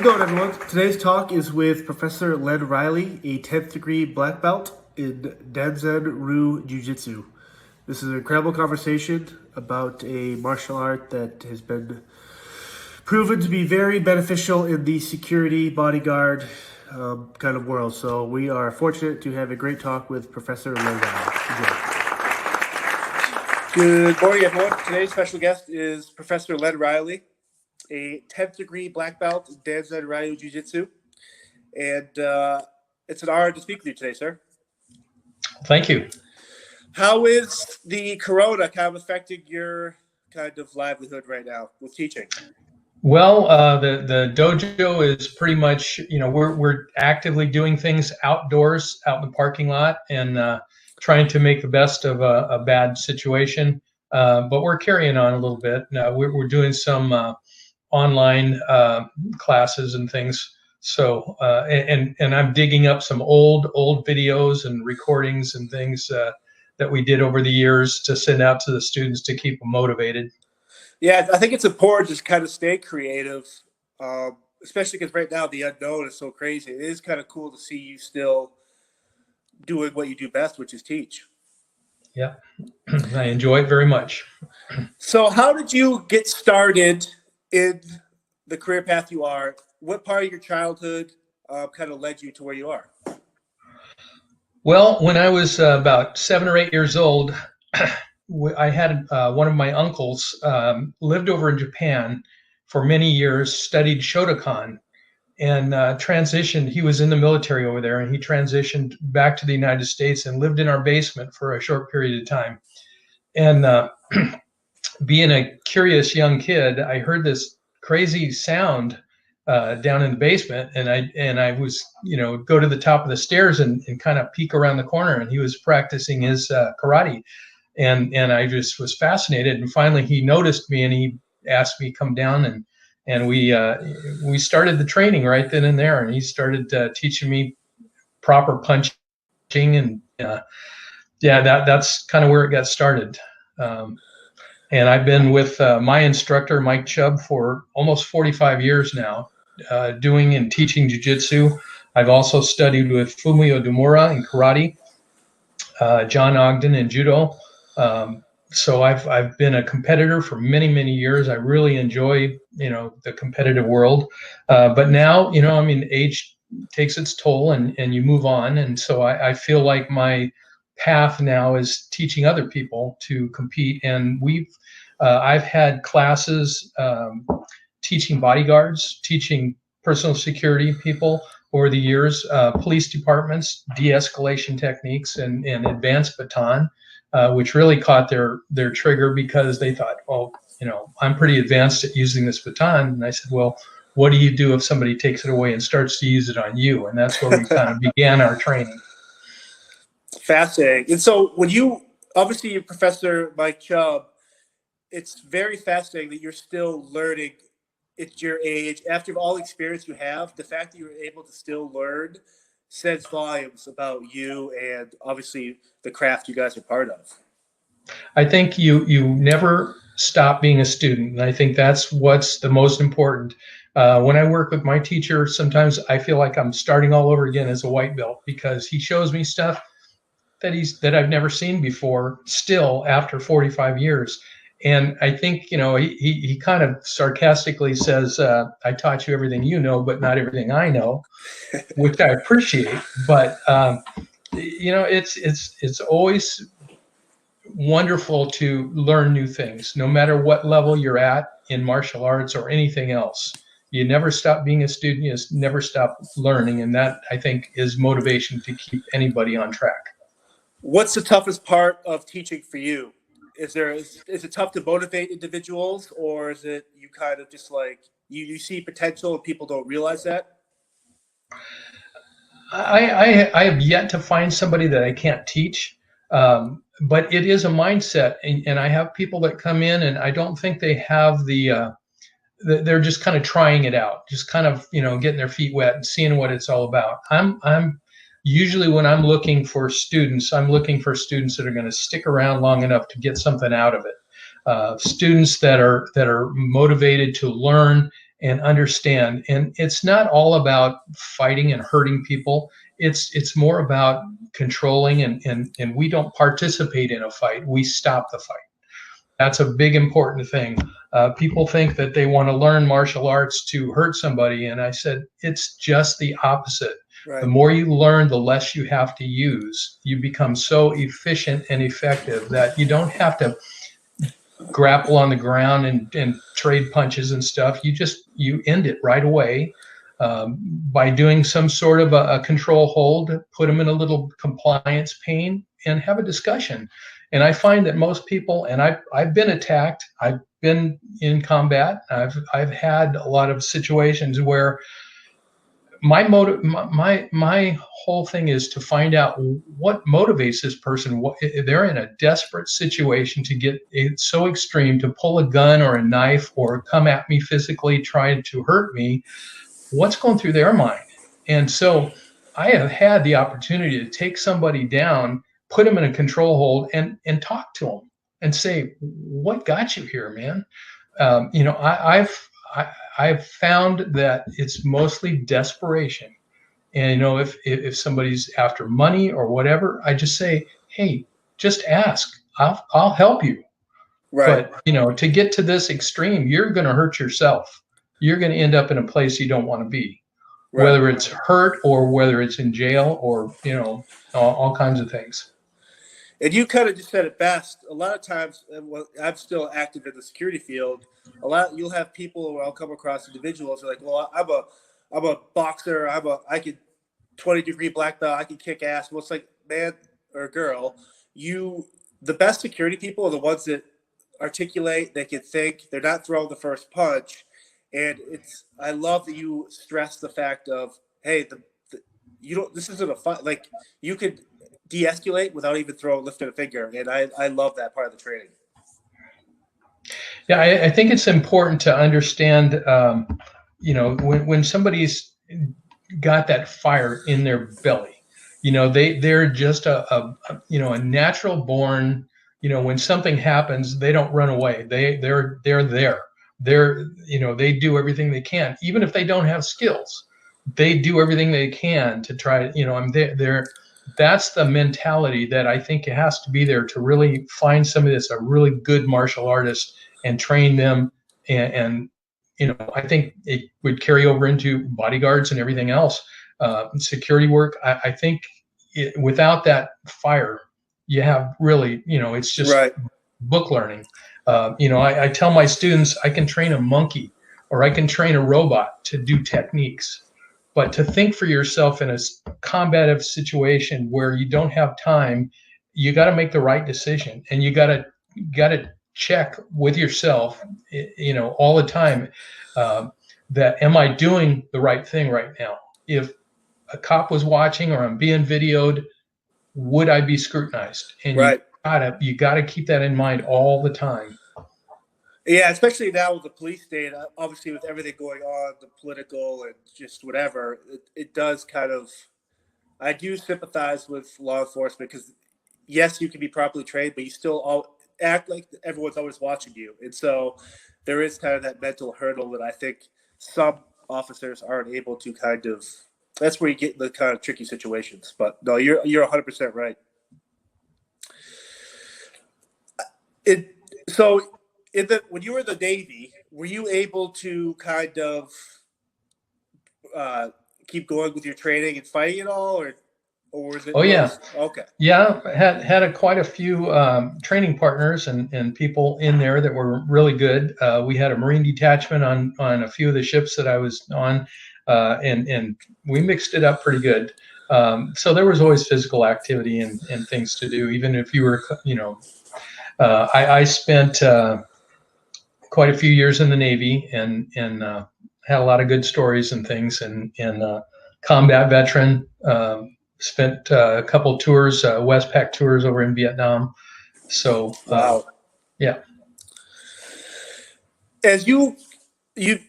going, everyone? Today's talk is with Professor Len Riley, a 10th degree black belt in Danzan Ryu Jiu-Jitsu. This is an incredible conversation about a martial art that has been proven to be very beneficial in the security bodyguard kind of world. So we are fortunate to have a great talk with Professor Len Riley. Good morning, everyone. Today's special guest is Professor Len Riley, a 10th degree black belt in Danzan Ryu Jiu-Jitsu. And it's an honor to speak with you today, sir. Thank you. How is the corona kind of affecting your kind of livelihood right now with teaching? Well, the dojo is pretty much, we're actively doing things outdoors, out in the parking lot, and trying to make the best of a bad situation. But we're carrying on a little bit. We're doing some online classes and things. So, and I'm digging up some old videos and recordings and things that we did over the years to send out to the students to keep them motivated. Yeah, I think it's important to kind of stay creative, especially because right now the unknown is so crazy. It is kind of cool to see you still doing what you do best, which is teach. Yeah, I enjoy it very much. So how did you get started in the career path you are? What part of your childhood kind of led you to where you are? Well, when I was about 7 or 8 years old, I had one of my uncles lived over in Japan for many years, studied Shotokan, and transitioned. He was in the military over there, and he transitioned back to the United States and lived in our basement for a short period of time. And being a curious young kid, I heard this crazy sound down in the basement, and I was, go to the top of the stairs and kind of peek around the corner, and he was practicing his karate. And I just was fascinated, and finally he noticed me and he asked me to come down, and we started the training right then and there, and he started teaching me proper punching, and that's kind of where it got started. And I've been with my instructor Mike Chubb for almost 45 years now, doing and teaching jiu-jitsu. I've also studied with Fumio Demura in karate, John Ogden in judo. So I've been a competitor for many years. I really enjoy, the competitive world. But now, age takes its toll and you move on. And so I feel like my path now is teaching other people to compete. And I've had classes teaching bodyguards, teaching personal security people over the years, police departments, de-escalation techniques, and advanced baton. Which really caught their trigger because they thought, well, I'm pretty advanced at using this baton. And I said, well, what do you do if somebody takes it away and starts to use it on you? And that's where we kind of began our training. Fascinating. And so when obviously you're Professor Mike Chubb, it's very fascinating that you're still learning at your age. After all the experience you have, the fact that you're able to still learn says volumes about you and obviously the craft you guys are part of. I think you never stop being a student, and I think that's what's the most important. When I work with my teacher, sometimes I feel like I'm starting all over again as a white belt because he shows me stuff that I've never seen before, still after 45 years. And I think, he kind of sarcastically says, I taught you everything you know, but not everything I know, which I appreciate. But, it's always wonderful to learn new things, no matter what level you're at in martial arts or anything else. You never stop being a student. You just never stop learning. And that, I think, is motivation to keep anybody on track. What's the toughest part of teaching for you? Is it tough to motivate individuals, or is it you kind of just like you see potential and people don't realize that? I have yet to find somebody that I can't teach, but it is a mindset, and I have people that come in and I don't think they have they're just kind of trying it out, just kind of getting their feet wet and seeing what it's all about. I'm usually, when I'm looking for students, I'm looking for students that are going to stick around long enough to get something out of it. Students that are motivated to learn and understand. And it's not all about fighting and hurting people. It's more about controlling, and we don't participate in a fight. We stop the fight. That's a big important thing. People think that they want to learn martial arts to hurt somebody, and I said it's just the opposite. Right. The more you learn, the less you have to use. You become so efficient and effective that you don't have to grapple on the ground and trade punches and stuff. You end it right away by doing some sort of a control hold, put them in a little compliance pane, and have a discussion. And I find that most people, and I've been attacked, I've been in combat, I've had a lot of situations where my whole thing is to find out what motivates this person. What, if they're in a desperate situation to get it so extreme to pull a gun or a knife or come at me physically trying to hurt me, what's going through their mind? And so I have had the opportunity to take somebody down, put them in a control hold, and talk to them and say, what got you here, man? I've found that it's mostly desperation. And if somebody's after money or whatever, I just say, hey, just ask. I'll help you. Right. But to get to this extreme, you're going to hurt yourself. You're going to end up in a place you don't want to be, Right. whether it's hurt or whether it's in jail or all kinds of things. And you kind of just said it best. A lot of times, I'm still active in the security field. You'll have people where I'll come across individuals who are like, well, I'm a boxer. I could 20-degree black belt. I can kick ass. Well, it's like, man or girl, the best security people are the ones that articulate. They can think. They're not throwing the first punch. And I love that you stress the fact of, hey, this isn't a fight. Like, you could de-escalate without even lifting a finger, and I love that part of the training. Yeah, I think it's important to understand, when somebody's got that fire in their belly, they're just a natural born. When something happens, they don't run away. They're there. They do everything they can, even if they don't have skills. They do everything they can to try. That's the mentality that I think has to be there to really find somebody that's a really good martial artist and train them. And I think it would carry over into bodyguards and everything else, security work. I think without that fire, you have really, it's just right. book learning. I tell my students I can train a monkey or I can train a robot to do techniques. But to think for yourself in a combative situation where you don't have time, you got to make the right decision, and you got to check with yourself, all the time, that am I doing the right thing right now? If a cop was watching or I'm being videoed, would I be scrutinized? And right. you gotta keep that in mind all the time. Yeah, especially now with the police state, obviously with everything going on, the political and just whatever, it does kind of, I do sympathize with law enforcement because, yes, you can be properly trained, but you still all act like everyone's always watching you. And so there is kind of that mental hurdle that I think some officers aren't able to that's where you get the kind of tricky situations. But no, you're 100% right. When you were in the Navy, were you able to kind of keep going with your training and fighting at all, or was it? Oh yeah, okay. Yeah, had quite a few training partners and people in there that were really good. We had a Marine detachment on a few of the ships that I was on, and we mixed it up pretty good. So there was always physical activity and things to do, even if you were, I spent quite a few years in the Navy and had a lot of good stories and things, and combat veteran. Spent a couple tours, Westpac tours over in Vietnam. So wow, yeah. As you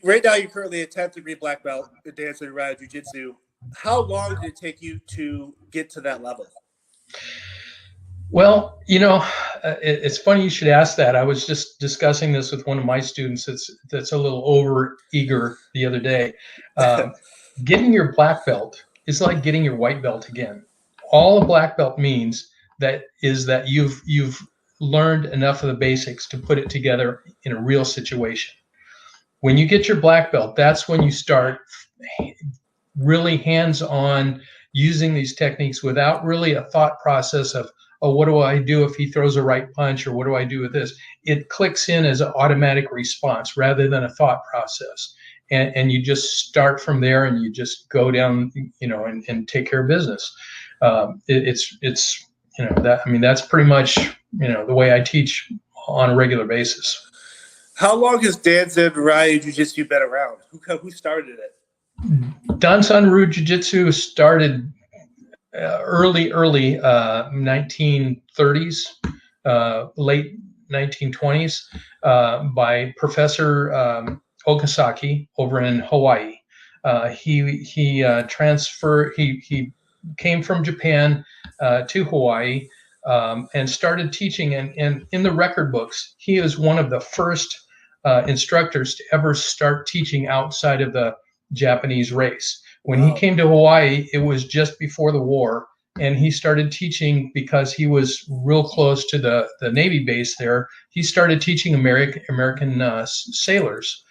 right now, you're currently a 10th degree black belt in Danzan Ryu Jiu-Jitsu. How long did it take you to get to that level? Well, It's funny you should ask that. I was just discussing this with one of my students that's a little over eager the other day. Um, Getting your black belt is like getting your white belt again. All a black belt means that is that you've learned enough of the basics to put it together in a real situation. When you get your black belt, that's when you start really hands-on using these techniques without really a thought process of, oh, what do I do if he throws a right punch, or what do I do with this? It clicks in as an automatic response rather than a thought process. And you just start from there, and you just go down, and take care of business. It's that, I mean, that's pretty much, the way I teach on a regular basis. How long has Danzan Ryu Jiu-Jitsu been around? Who started it? Danzan Ryu Jiu-Jitsu started early 1930s, late 1920s, by Professor Okazaki over in Hawaii. He transferred. He came from Japan to Hawaii and started teaching. And in the record books, he is one of the first instructors to ever start teaching outside of the Japanese race. When he came to Hawaii, it was just before the war, and he started teaching because he was real close to the Navy base there. He started teaching American sailors.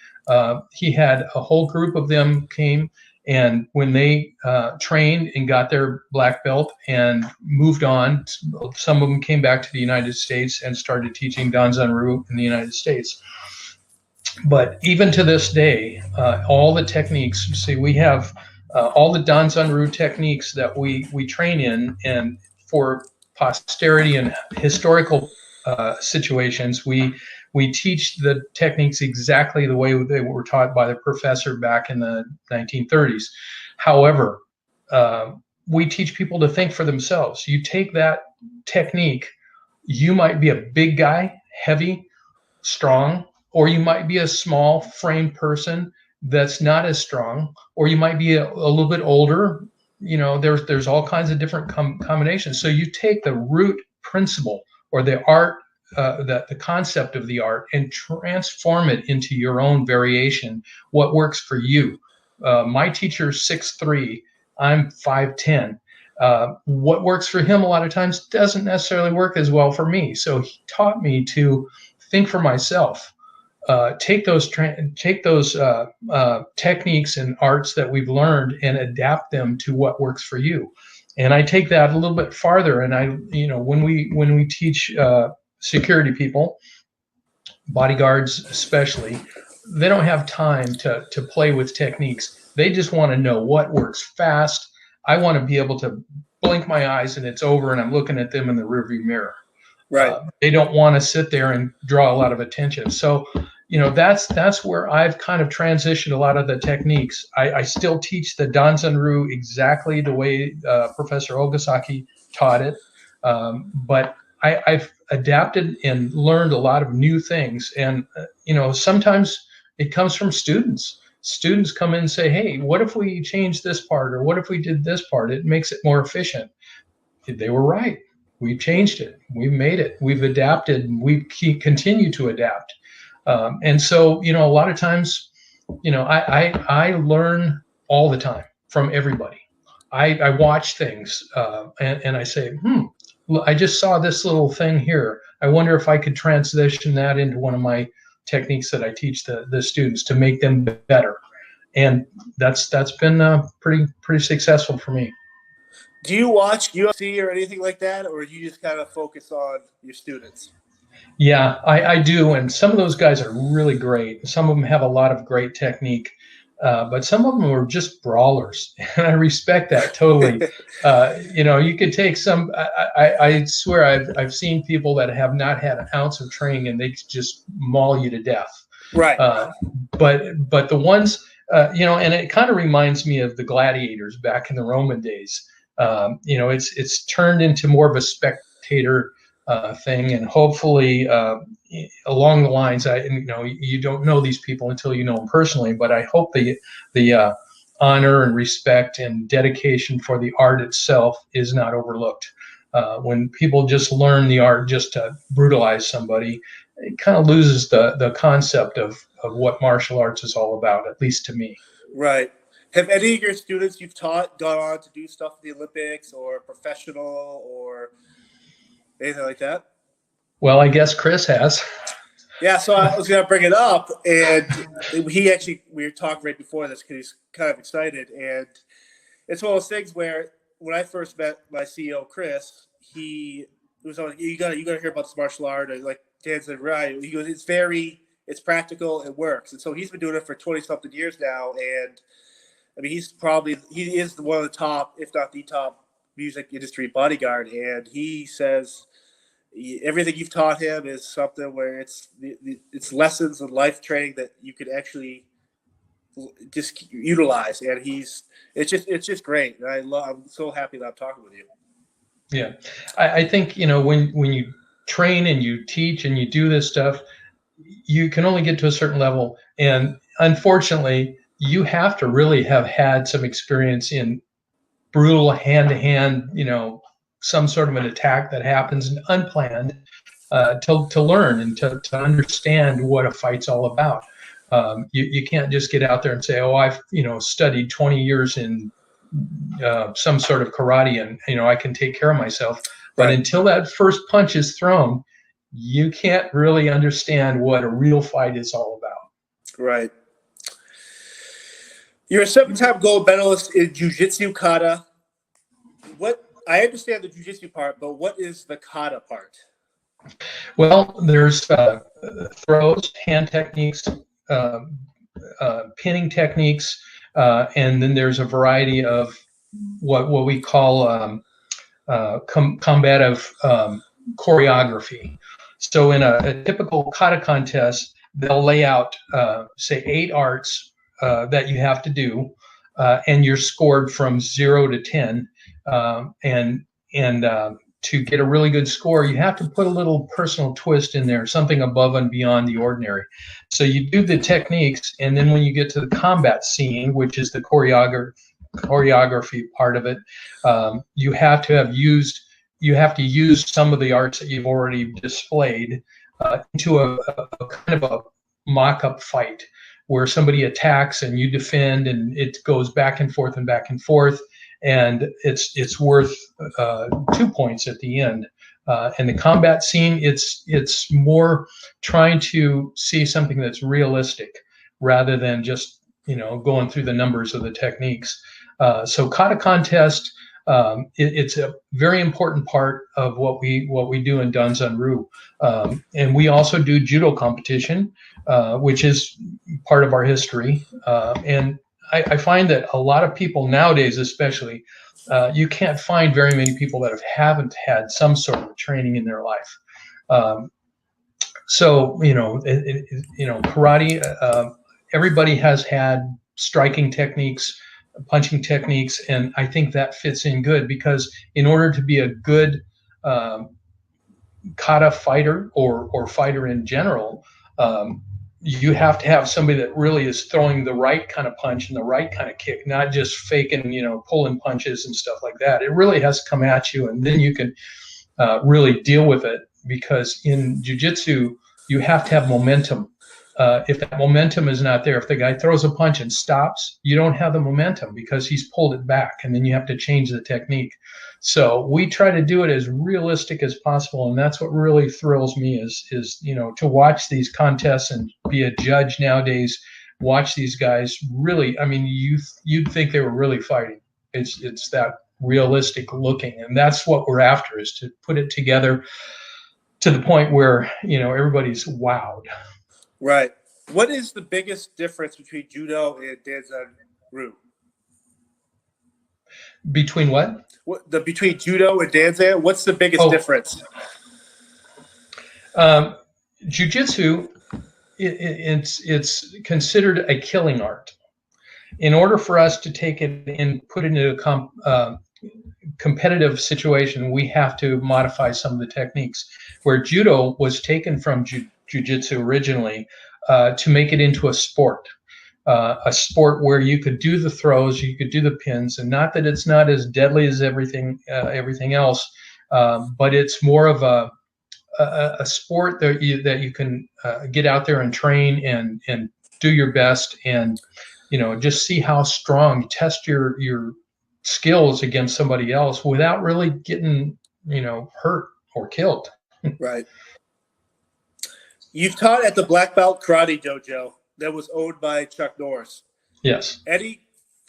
He had a whole group of them came, and when they trained and got their black belt and moved on, some of them came back to the United States and started teaching Danzan Ryu in the United States. But even to this day, all the techniques, see, we have all the Danzan Ryu techniques that we train in, and for posterity and historical situations, we teach the techniques exactly the way they were taught by the professor back in the 1930s. However, we teach people to think for themselves. You take that technique, you might be a big guy, heavy, strong, or you might be a small frame person that's not as strong, or you might be a little bit older. There's all kinds of different combinations. So you take the root principle or the art, the concept of the art, and transform it into your own variation. What works for you? My teacher's 6'3", I'm 5'10". What works for him a lot of times doesn't necessarily work as well for me. So he taught me to think for myself. Take those techniques and arts that we've learned and adapt them to what works for you. And I take that a little bit farther. And when we teach security people, bodyguards especially, they don't have time to play with techniques. They just want to know what works fast. I want to be able to blink my eyes and it's over, and I'm looking at them in the rearview mirror. Right. They don't want to sit there and draw a lot of attention. So, that's where I've kind of transitioned a lot of the techniques. I still teach the Danzan Ryu exactly the way Professor Okazaki taught it, but I've adapted and learned a lot of new things. And sometimes it comes from students. Students come in and say, "Hey, what if we change this part, or what if we did this part? It makes it more efficient." They were right. We've changed it. We've made it. We've adapted. We continue to adapt. And so, a lot of times, I learn all the time from everybody. I watch things and I say, I just saw this little thing here. I wonder if I could transition that into one of my techniques that I teach the students to make them better. And that's been pretty successful for me. Do you watch UFC or anything like that, or you just kind of focus on your students? Yeah, I do. And some of those guys are really great. Some of them have a lot of great technique, but some of them are just brawlers. And I respect that totally. You could take some, I swear I've seen people that have not had an ounce of training and they just maul you to death. Right. But the ones, and it kind of reminds me of the gladiators back in the Roman days. It's turned into more of a spectator thing, and hopefully along the lines, you don't know these people until you know them personally, but I hope the honor and respect and dedication for the art itself is not overlooked. When people just learn the art just to brutalize somebody, it kind of loses the concept of what martial arts is all about, at least to me. Right. Have any of your students you've taught gone on to do stuff at the Olympics or professional or anything like that? Well, I guess Chris has. Yeah, so I was going to bring it up, and we were talking right before this because he's kind of excited, and it's one of those things where when I first met my CEO Chris, he was like, "You got to hear about this martial art," and like Danzan Ryu. He goes, "It's practical, it works," and so he's been doing it for 20-something years now, and I mean, he is one of the top, if not the top, music industry bodyguard, and he says everything you've taught him is something where it's lessons and life training that you could actually just utilize, and it's just great. And I'm so happy that I'm talking with you. Yeah, I think when you train and you teach and you do this stuff, you can only get to a certain level, and unfortunately, you have to really have had some experience in brutal hand-to-hand, some sort of an attack that happens unplanned, to learn and to understand what a fight's all about. You can't just get out there and say, "Oh, I've studied 20 years in some sort of karate, and I can take care of myself." But Right. until that first punch is thrown, you can't really understand what a real fight is all about. Right. You're a 7-time gold medalist in Jujitsu Kata. I understand the Jiu-Jitsu part, but what is the Kata part? Well, there's throws, hand techniques, pinning techniques, and then there's a variety of what we call combative choreography. So in a typical kata contest, they'll lay out, say, 8 arts that you have to do, and you're scored from 0 to 10. And to get a really good score, you have to put a little personal twist in there, something above and beyond the ordinary. So you do the techniques, and then when you get to the combat scene, which is the choreography part of it, you have to use some of the arts that you've already displayed into a kind of a mock-up fight where somebody attacks and you defend, and it goes back and forth and back and forth, and it's worth 2 points at the end. And the combat scene, it's more trying to see something that's realistic rather than just going through the numbers of the techniques. So kata contest, it's a very important part of what we do in Danzan Ryu. And we also do judo competition, which is part of our history. And I find that a lot of people nowadays, especially, you can't find very many people that haven't had some sort of training in their life. So karate, everybody has had striking techniques, punching techniques, and I think that fits in good because in order to be a good kata fighter or fighter in general, you have to have somebody that really is throwing the right kind of punch and the right kind of kick, not just faking, pulling punches and stuff like that. It really has to come at you, and then you can really deal with it, because in jiu-jitsu, you have to have momentum. If that momentum is not there, if the guy throws a punch and stops, you don't have the momentum because he's pulled it back, and then you have to change the technique. So we try to do it as realistic as possible, and that's what really thrills me is to watch these contests and be a judge nowadays. Watch these guys really. I mean, you'd think they were really fighting. It's that realistic looking, and that's what we're after, is to put it together to the point where everybody's wowed. Right. What is the biggest difference between judo and Danzan Ryu? Between what? Between judo and Danzan, what's the biggest difference? Jiu-Jitsu, it's considered a killing art. In order for us to take it and put it into a competitive situation, we have to modify some of the techniques. Where judo was taken from Jiu-Jitsu originally to make it into a sport where you could do the throws, you could do the pins, and not that it's not as deadly as everything else, but it's more of a sport that you can get out there and train and do your best, and just see how strong, test your skills against somebody else without really getting hurt or killed. Right. You've taught at the Black Belt Karate Dojo that was owned by Chuck Norris. Yes. Any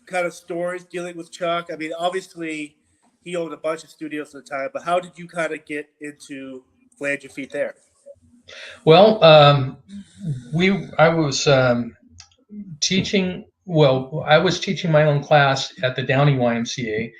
kind of stories dealing with Chuck? I mean, obviously he owned a bunch of studios at the time, but how did you kind of get into land your feet there? Well, I was teaching. Well, I was teaching my own class at the Downey YMCA,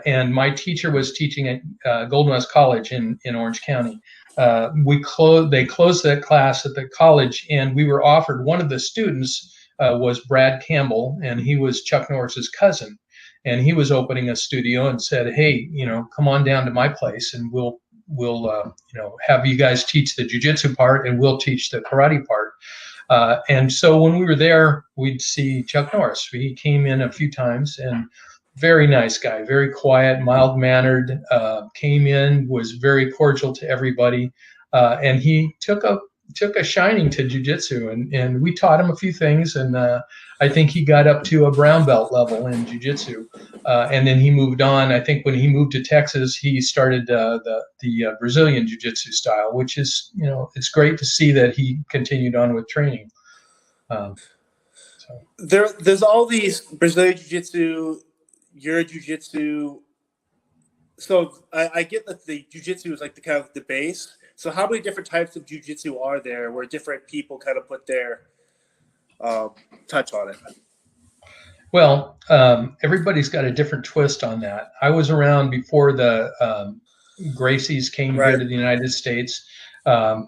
and my teacher was teaching at Golden West College in Orange County. They closed that class at the college, and we were offered, one of the students was Brad Campbell, and he was Chuck Norris's cousin, and he was opening a studio and said, "Hey, come on down to my place, and we'll have you guys teach the jiu-jitsu part, and we'll teach the karate part." And so when we were there, we'd see Chuck Norris. He came in a few times, and very nice guy, very quiet, mild-mannered, came in, was very cordial to everybody, and he took a shining to jiu-jitsu, and we taught him a few things, and I think he got up to a brown belt level in jiu-jitsu, and then he moved on. I think when he moved to Texas, he started the Brazilian jiu-jitsu style, which is, it's great to see that he continued on with training. There's all these Brazilian jiu-jitsu, your jiu-jitsu. So I get that the jiu-jitsu is like the kind of the base. So how many different types of jiu-jitsu are there where different people kind of put their touch on it? Well, everybody's got a different twist on that. I was around before the Gracies came here to the United States, and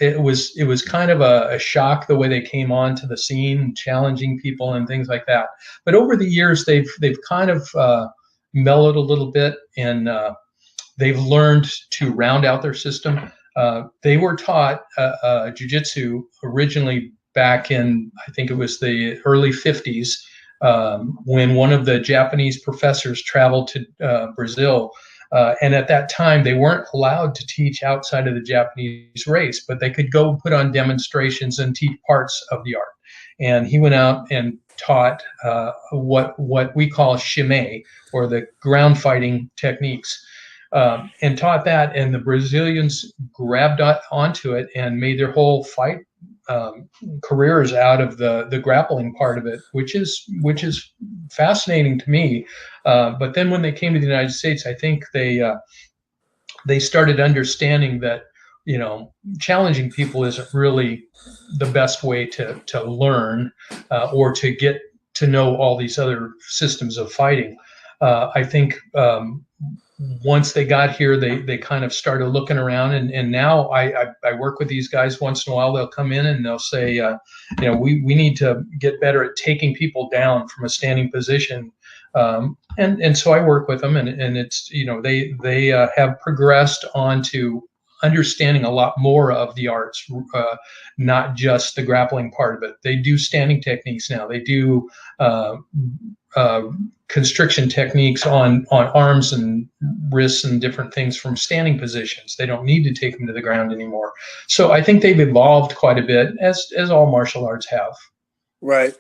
it was kind of a shock the way they came onto the scene, challenging people and things like that. But over the years, they've kind of mellowed a little bit, and they've learned to round out their system. They were taught jiu-jitsu originally back in, I think it was the early 50s, when one of the Japanese professors traveled to Brazil. And at that time, they weren't allowed to teach outside of the Japanese race, but they could go put on demonstrations and teach parts of the art. And he went out and taught what we call shime, or the ground fighting techniques, and taught that. And the Brazilians grabbed onto it and made their whole fight careers out of the grappling part of it, which is fascinating to me. But then when they came to the United States, I think they started understanding that challenging people isn't really the best way to learn or to get to know all these other systems of fighting. I think once they got here, they kind of started looking around, and now I work with these guys once in a while. They'll come in and they'll say, we need to get better at taking people down from a standing position. And so I work with them, and it's, they have progressed onto understanding a lot more of the arts, not just the grappling part of it. They do standing techniques now. They do constriction techniques on arms and wrists and different things from standing positions. They don't need to take them to the ground anymore. So I think they've evolved quite a bit, as all martial arts have. Right.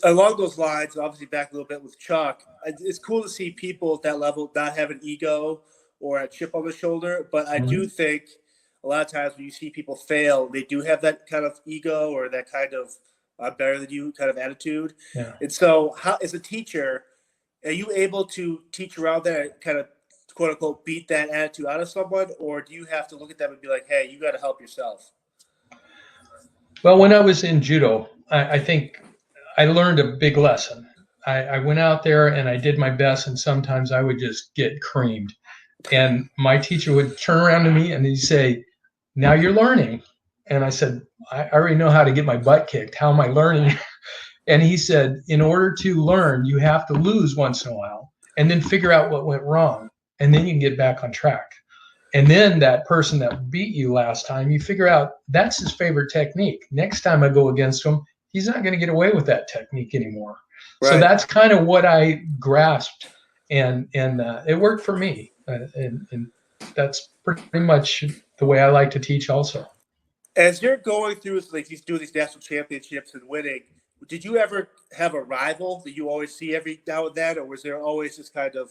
Along those lines, obviously back a little bit with Chuck, it's cool to see people at that level not have an ego or a chip on the shoulder. But I do think a lot of times when you see people fail, they do have that kind of ego or that kind of better than you kind of attitude. Yeah. And so how, as a teacher, are you able to teach around that and kind of quote unquote beat that attitude out of someone? Or do you have to look at them and be like, hey, you got to help yourself? Well, when I was in judo, I think I learned a big lesson. I went out there and I did my best, and sometimes I would just get creamed. And my teacher would turn around to me and he'd say, now you're learning. And I said, I already know how to get my butt kicked. How am I learning? And he said, in order to learn, you have to lose once in a while and then figure out what went wrong. And then you can get back on track. And then that person that beat you last time, you figure out that's his favorite technique. Next time I go against him, he's not going to get away with that technique anymore. Right. So that's kind of what I grasped. and it worked for me, and that's pretty much the way I like to teach also. As you're going through like doing these national championships and winning, did you ever have a rival that you always see every now and then, or was there always just kind of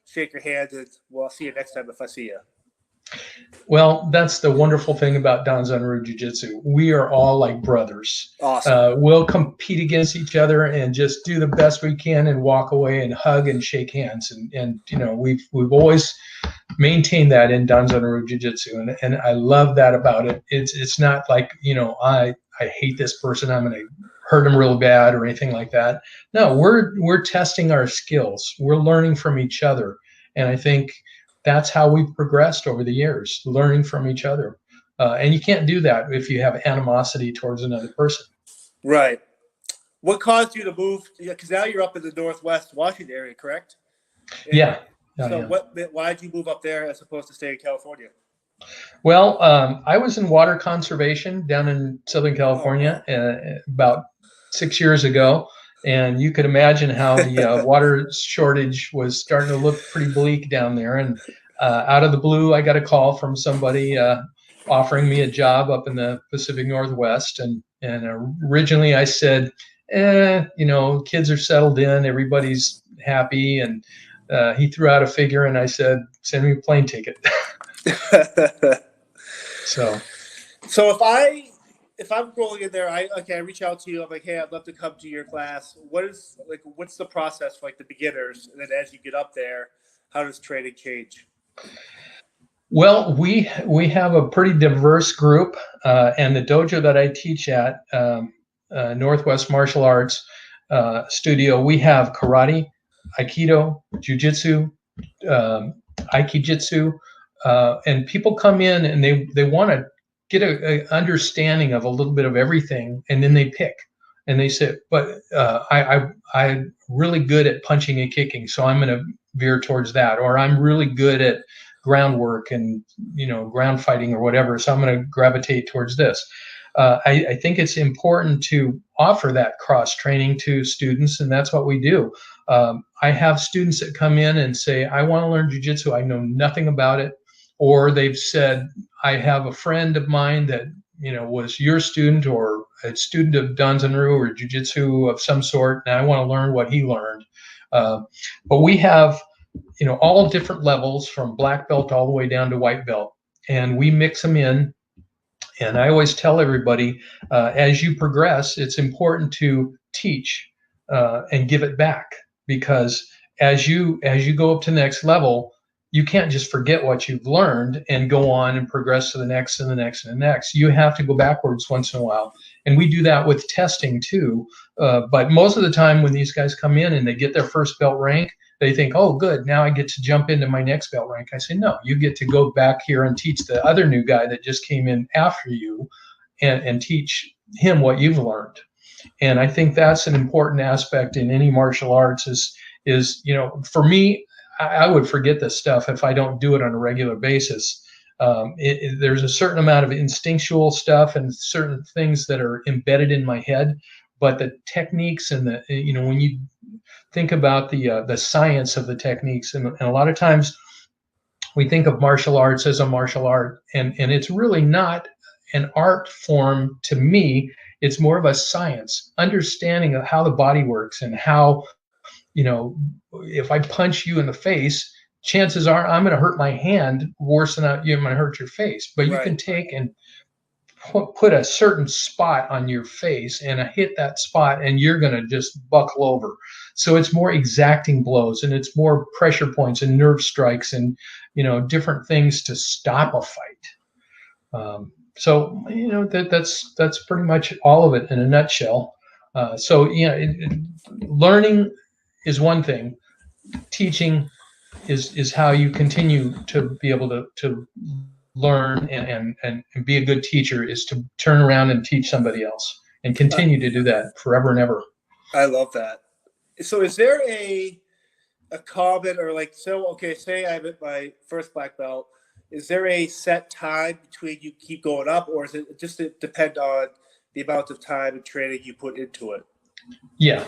shake your hand and, well, I'll see you next time if I see you? Well, that's the wonderful thing about Danzan Ryu Jiu-Jitsu. We are all like brothers. Awesome. We'll compete against each other and just do the best we can and walk away and hug and shake hands. And you know, we've always maintained that in Danzan Ryu Jiu-Jitsu, and I love that about it. It's not like, you know, I hate this person, I'm going to hurt him real bad or anything like that. No, we're testing our skills. We're learning from each other, and I think that's how we've progressed over the years, learning from each other. And you can't do that if you have animosity towards another person. Right. What caused you to move? Because now you're up in the Northwest Washington area, correct? And Yeah. so why did you move up there as opposed to staying in California? Well, I was in water conservation down in Southern California about 6 years ago. And you could imagine how the water shortage was starting to look pretty bleak down there. And out of the blue, I got a call from somebody offering me a job up in the Pacific Northwest. And originally I said, you know, kids are settled in, everybody's happy. And he threw out a figure, and I said, send me a plane ticket. So if I'm rolling in there, I reach out to you. I'm like, hey, I'd love to come to your class. What's the process for like the beginners? And then as you get up there, how does training change? Well, we have a pretty diverse group, and the dojo that I teach at, Northwest Martial Arts Studio, we have karate, aikido, jujitsu, aikijitsu, and people come in and they want to get a understanding of a little bit of everything, and then they pick and they say, but I'm really good at punching and kicking, so I'm going to veer towards that, or I'm really good at groundwork and, you know, ground fighting or whatever, so I'm going to gravitate towards this. I think it's important to offer that cross training to students, and that's what we do. I have students that come in and say, I want to learn jiu-jitsu, I know nothing about it. Or they've said, I have a friend of mine that, you know, was your student or a student of Danzan Ryu or jiu-jitsu of some sort, and I want to learn what he learned. But we have, you know, all different levels from black belt all the way down to white belt, and we mix them in. And I always tell everybody, as you progress, it's important to teach and give it back, because as you go up to the next level, you can't just forget what you've learned and go on and progress to the next and the next and the next. You have to go backwards once in a while. And we do that with testing too. But most of the time when these guys come in and they get their first belt rank, they think, oh, good, now I get to jump into my next belt rank. I say, no, you get to go back here and teach the other new guy that just came in after you and teach him what you've learned. And I think that's an important aspect in any martial arts is, you know, for me, I would forget this stuff if I don't do it on a regular basis. There's a certain amount of instinctual stuff and certain things that are embedded in my head, but the techniques and the, you know, when you think about the science of the techniques, and a lot of times we think of martial arts as a martial art, and it's really not an art form to me. It's more of a science, understanding of how the body works and how, you know, if I punch you in the face, chances are I'm going to hurt my hand worse than I'm going to hurt your face. But you can take and put a certain spot on your face and hit that spot, and you're going to just buckle over. So it's more exacting blows, and it's more pressure points and nerve strikes and, you know, different things to stop a fight. So, you know, that's pretty much all of it in a nutshell. So, you know, learning is one thing. Teaching is how you continue to be able to learn and be a good teacher, is to turn around and teach somebody else and continue to do that forever and ever. I love that. So is there a common, or like, so, okay, say I'm at my first black belt, is there a set time between you keep going up, or is it just depend on the amount of time and training you put into it? Yeah.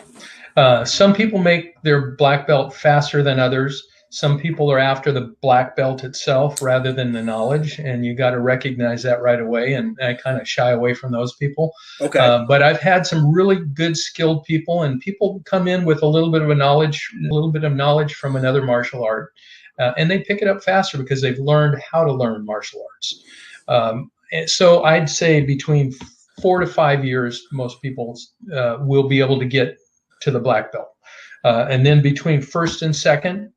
Some people make their black belt faster than others. Some people are after the black belt itself rather than the knowledge, and you got to recognize that right away. And I kind of shy away from those people. Okay. But I've had some really good, skilled people, and people come in with a little bit of knowledge from another martial art, and they pick it up faster because they've learned how to learn martial arts. And so I'd say between 4 to 5 years, most people will be able to get to the black belt. And then between first and second,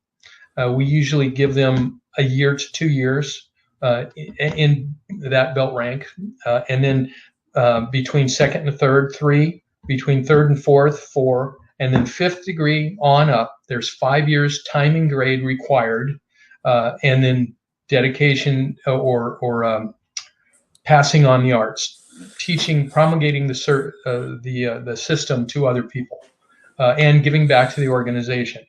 we usually give them a year to 2 years in that belt rank. And then between second and third, 3, between third and fourth, 4, and then fifth degree on up, there's 5 years timing grade required. And then dedication or passing on the arts, teaching, promulgating the system to other people, and giving back to the organization.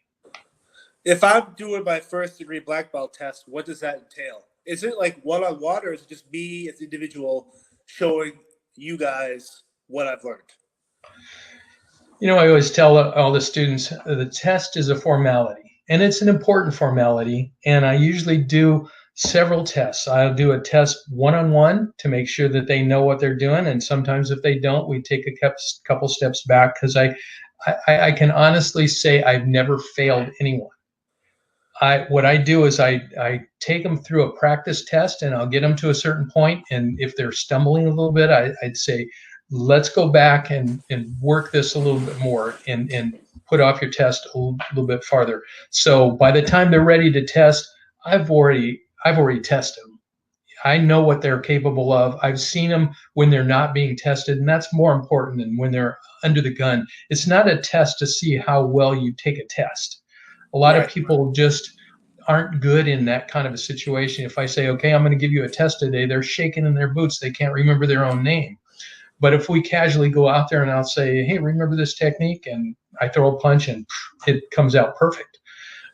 If I'm doing my first degree black belt test, what does that entail? Is it like one-on-one, or is it just me as an individual showing you guys what I've learned? I always tell all the students the test is a formality, and it's an important formality. And I usually do several tests. I'll do a test one-on-one to make sure that they know what they're doing. And sometimes if they don't, we take a couple steps back, because I can honestly say I've never failed anyone. What I do is I take them through a practice test, and I'll get them to a certain point. And if they're stumbling a little bit, I'd say, let's go back and work this a little bit more and put off your test a little bit farther. So by the time they're ready to test, I've already tested them. I know what they're capable of. I've seen them when they're not being tested, and that's more important than when they're under the gun. It's not a test to see how well you take a test. A lot of people just aren't good in that kind of a situation. If I say, okay, I'm going to give you a test today, they're shaking in their boots. They can't remember their own name. But if we casually go out there and I'll say, hey, remember this technique? And I throw a punch and it comes out perfect.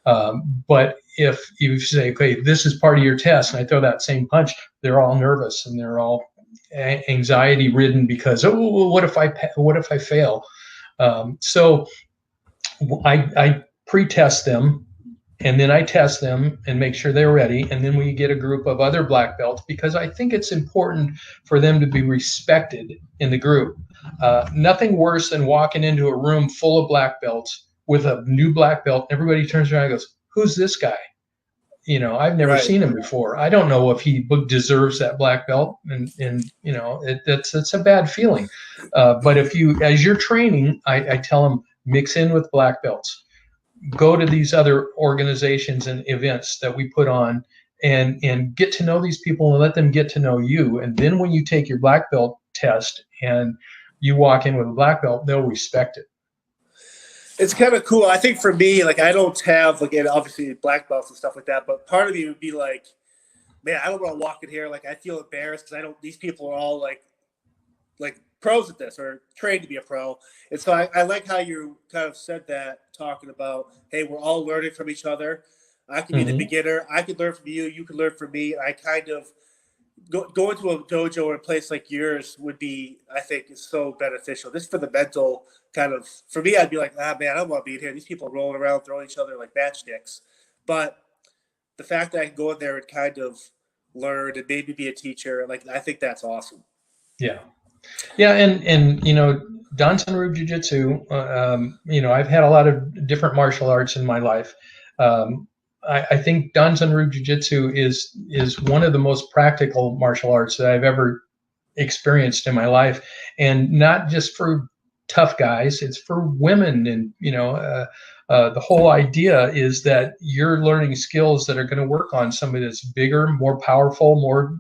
But if you say, okay, this is part of your test, and I throw that same punch, they're all nervous and they're all anxiety ridden because, oh, what if I fail? So I pre-test them, and then I test them and make sure they're ready. And then we get a group of other black belts, because I think it's important for them to be respected in the group. Nothing worse than walking into a room full of black belts with a new black belt. Everybody turns around and goes, who's this guy? I've never seen him before. I don't know if he deserves that black belt. And it's a bad feeling. But as you're training, I tell them, mix in with black belts. Go to these other organizations and events that we put on, and get to know these people and let them get to know you. And then when you take your black belt test and you walk in with a black belt, they'll respect it. It's kind of cool. I think for me, like, I don't have, like, obviously black belts and stuff like that, but part of me would be like, man, I don't want to walk in here. Like, I feel embarrassed because these people are all like pros at this, or trained to be a pro. And so I like how you kind of said that, talking about, hey, we're all learning from each other. I can be the beginner. I could learn from you. You could learn from me. I kind of go into a dojo or a place like yours would be, I think, is so beneficial. Just for the mental kind of, for me, I'd be like, man, I don't want to be in here. These people rolling around, throwing each other like matchsticks. But the fact that I can go in there and kind of learn and maybe be a teacher, like, I think that's awesome. Yeah. Yeah, and Danzan Ryu Jiu-Jitsu, I've had a lot of different martial arts in my life. I think Danzan Ryu Jiu-Jitsu is one of the most practical martial arts that I've ever experienced in my life, and not just for tough guys, it's for women. And the whole idea is that you're learning skills that are going to work on somebody that's bigger, more powerful, more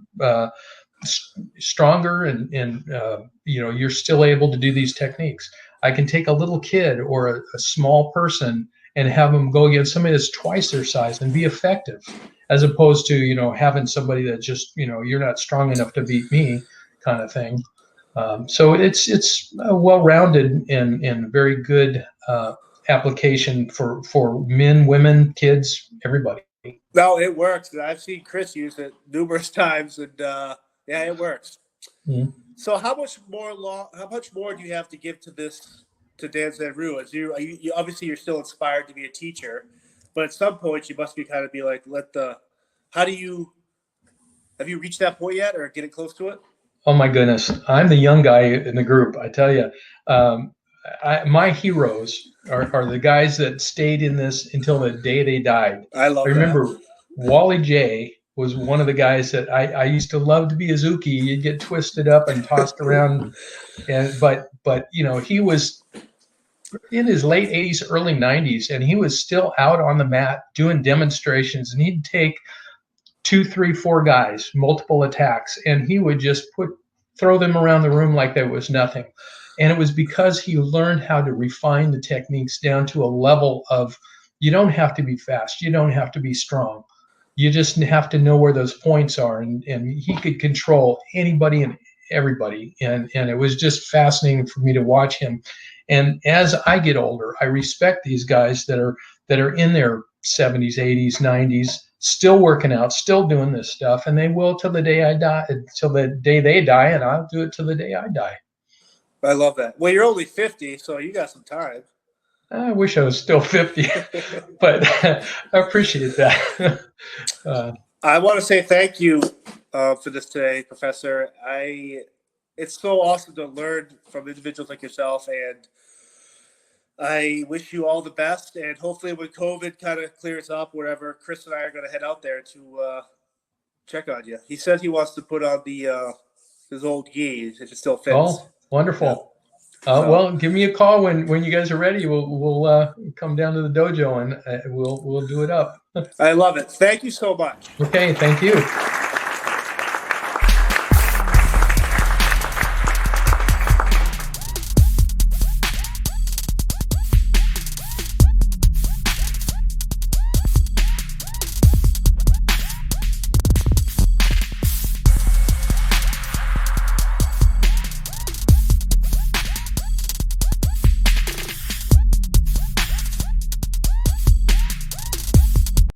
stronger, and you're still able to do these techniques. I can take a little kid or a small person and have them go against somebody that's twice their size and be effective, as opposed to having somebody that just you're not strong enough to beat me kind of thing. So it's a well-rounded and very good application for men, women, kids, everybody. No, it works. I've seen Chris use it numerous times, and yeah, it works. Mm-hmm. So how much more do you have to give to this to Danzan Ryu? You obviously you're still inspired to be a teacher, but at some point you must be kind of be like, have you reached that point yet, or getting close to it? Oh my goodness, I'm the young guy in the group. I tell you, my heroes are the guys that stayed in this until the day they died. I love I remember that. Wally J was one of the guys that I used to love to be a Zuki. You'd get twisted up and tossed around, but you know, he was in his late 80s, early 90s, and he was still out on the mat doing demonstrations, and he'd take 2, 3, 4 guys, multiple attacks, and he would just throw them around the room like there was nothing. And it was because he learned how to refine the techniques down to a level of, you don't have to be fast, you don't have to be strong, you just have to know where those points are. And he could control anybody and everybody, and it was just fascinating for me to watch him. And as I get older, I respect these guys that are in their 70s, 80s, 90s, still working out, still doing this stuff, and they will till the day I die, till the day they die, and I'll do it till the day I die. I love that. Well, you're only 50, so you got some time. I wish I was still 50, but I appreciate that. I want to say thank you for this today, Professor. It's so awesome to learn from individuals like yourself, and I wish you all the best. And hopefully when COVID kind of clears up, wherever, Chris and I are going to head out there to check on you. He says he wants to put on his old gi if it still fits. Oh, wonderful. Yeah. Well, give me a call when you guys are ready. We'll come down to the dojo and we'll do it up. I love it. Thank you so much. Okay, thank you.